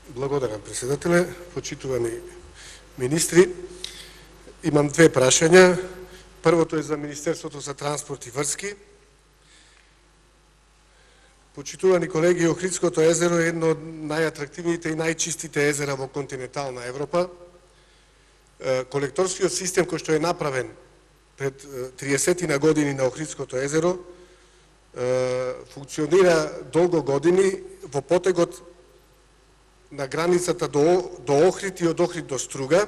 Благодарам, председателе. Почитувани министри, имам две прашања. Првото е за Министерството за транспорт и врски. Почитувани колеги, Охридското езеро е едно од најатрактивните и најчистите езера во континентална Европа. Колекторскиот систем кој што е направен пред 30 на години на Охридското езеро функционира долго години во потегот на границата до Охрид и од Охрид до Струга.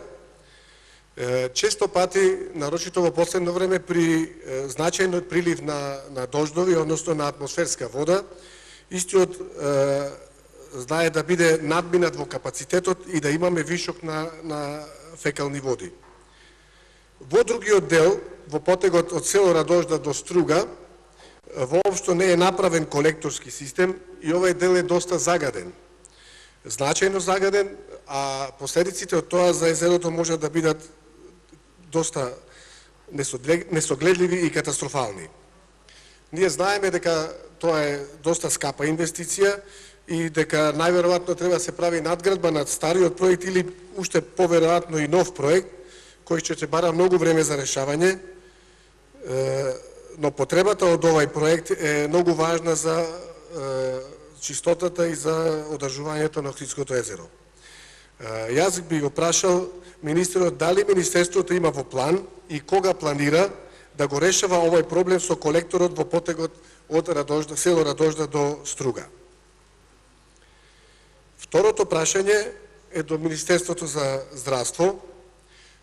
Често пати, нарочито во последно време, при значајен прилив на дождови, односно на атмосферска вода, истиот знае да биде надминат во капацитетот и да имаме вишок на фекални води. Во другиот дел, во потегот од село Радожда до Струга, воопшто не е направен колекторски систем и овој дел е доста загаден. Значајно загаден, а последиците од тоа за езерото можат да бидат доста несогледливи и катастрофални. Ние знаеме дека тоа е доста скапа инвестиција и дека најверојатно треба да се прави надградба над стариот проект или уште поверојатно и нов проект, кој ќе се бара многу време за решавање, но потребата од овој проект е многу важна за чистотата и за одржувањето на Охридското езеро. Јас би го прашал министерот дали министерството има во план и кога планира да го решава овој проблем со колекторот во потегот од село Радожда до Струга. Второто прашање е до Министерството за здравство.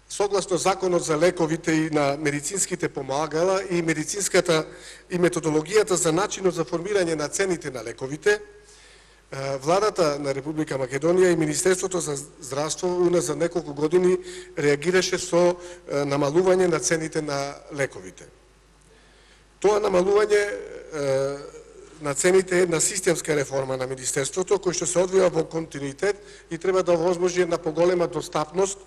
Согласно Законот за лековите и на медицинските помагала и медицинската и методологијата за начинот за формирање на цените на лековите, Владата на Република Македонија и Министерството за здравство за неколку години реагираше со намалување на цените на лековите. Тоа намалување на цените е една системска реформа на Министерството, кој што се одвива во континуитет и треба да овозможи една поголема достапност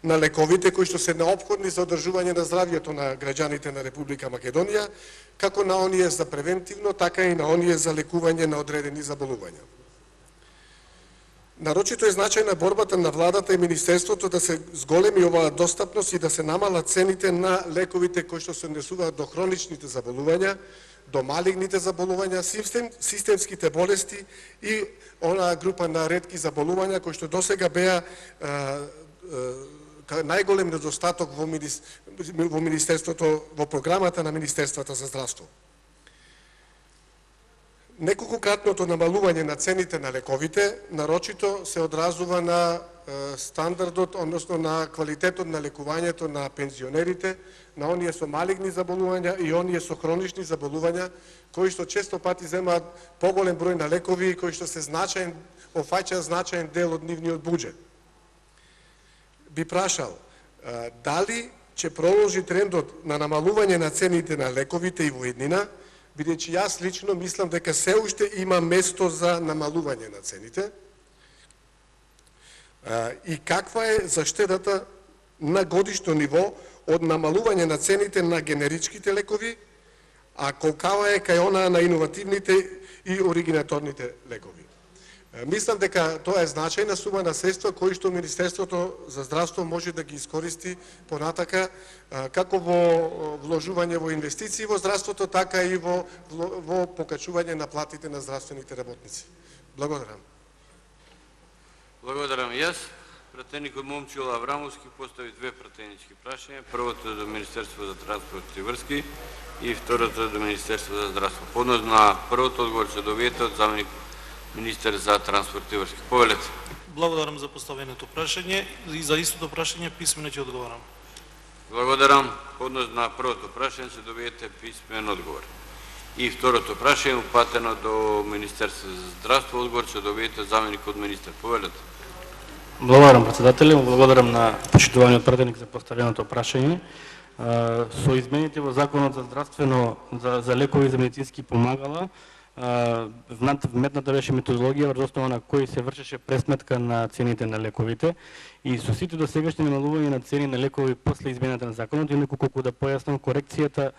на лековите кои што се неопходни за одржување на здравјето на граѓаните на Република Македонија, како на оние за превентивно, така и на оние за лекување на одредени заболувања. Нарочито е значајна борбата на владата и Министерството да се зголеми оваа достапност и да се намалат цените на лековите кои што се однесуваат до хроничните заболувања, до малигните заболувања, системските болести и онаа група на ретки заболувања кои што досега беа најголем недостаток во Министерството, во програмата на Министерствата за здравство. Неколкократното намалување на цените на лековите нарочито се одразува на стандардот, односно на квалитетот на лекувањето на пензионерите, на оние со малигни заболувања и оние со хронични заболувања, кои што често пати земаат поголем број на лекови и кои што се офаќаат значаен дел од нивниот буџет. Би прашал, дали ќе продолжи трендот на намалување на цените на лековите и во иднина, бидејќи јас лично мислам дека се уште има место за намалување на цените, и каква е заштедата на годишно ниво од намалување на цените на генеричките лекови, а колкава е кај онаа на иновативните и оригинаторните лекови. Мислам дека тоа е значајна сума на средства кои што Министерството за здравство може да ги искористи понатака како во вложување во инвестиции во здравството, така и во покачување на платите на здравствените работници. Благодарам. Благодарам и јас. Пратеникот Момчил Аврамовски постави две пратенички прашања. Првото е до Министерство за транспорт и врски и второто е до Министерство за здравство. По однос на првото одговор се добиете од заменик министер за транспорт и врски. Повелете. Благодарам за поставеното прашање и за истото прашање писмено ќе одговарам. Благодарам. По однос на првото прашање се добиете писмен одговор. И второто прашање упатено до Министерство за здравство, одговор ќе добиете заменик од министер. Повелете. Благодарам, председателе. Благодарам на почитуваниот пратеник за поставеното прашање. Со измените во Законот за здравствено за лекови за медицински помагала, вметната беше методологија врз основа на кој се вршеше пресметка на цените на лековите и со сите досегашни намалувања на цени на лекови после измената на законот, инаку колку да појаснам, корекцијата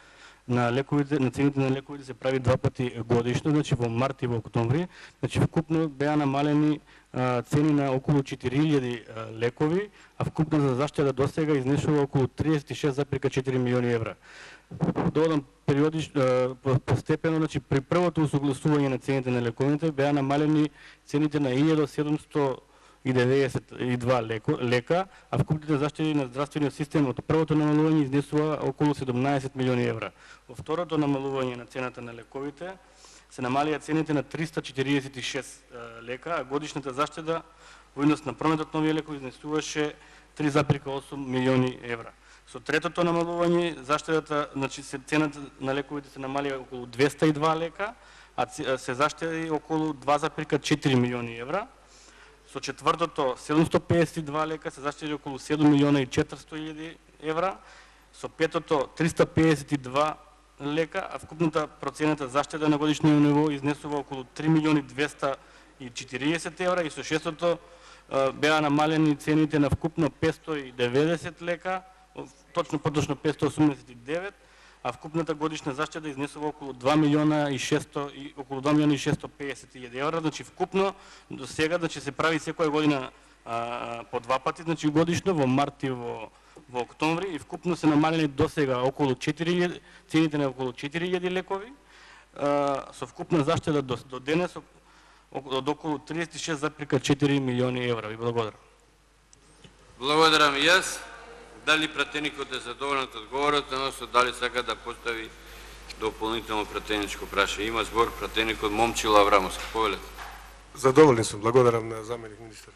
на лековите, на цените на лековите се прави 2 пати годишно, значи во март и во октомври. Значи вкупно беа намалени цени на околу 4000 лекови, а вкупната заштеда до сега изнесува околу 36,4 милиони евра. Додам постепено, значи при првото усогласување на цените на лековите беа намалени цените на 1792 лека, а вкупните заштеди на здравствениот систем од првото намалување изнесува околу 17 милиони евра. Во второто намалување на цената на лековите се намалија цените на 346 лека, а годишната заштеда во однос на прометот нови лекови изнесуваше 3,8 милиони евра. Со третото намалување заштедата, значи цената на лековите се намалија околу 202 лека, а се заштеди околу 2,4 милиони евра. Со четвртото 752 лека се заштеди околу 7 милиона и 400 илјади евра. Со петото 352 лека, а вкупната процената заштеда на годишно ниво изнесува околу 3 милиони 240 евра, и со шестото беа намалени цените на вкупно 590 лека, точно 589, а вкупната годишна заштеда изнесува околу 2 милиона и 650 илјади евра. Значи вкупно до сега, значи се прави секоја година по 2 пати, значи годишно во март и во октомври, и вкупно се намалени до сега околу 4000 цените на околу 4000 лекови, со вкупна заштеда до денес од околу 36,4 милиони евра. Ви благодарам. Благодарам и јас. Дали пратеникот е задоволен од одговорот, односно дали сака да постави дополнително пратеничко прашање? Има збор пратеникот Момчил Аврамовски. Повелете. Задоволен сум, благодарам на заменик министар.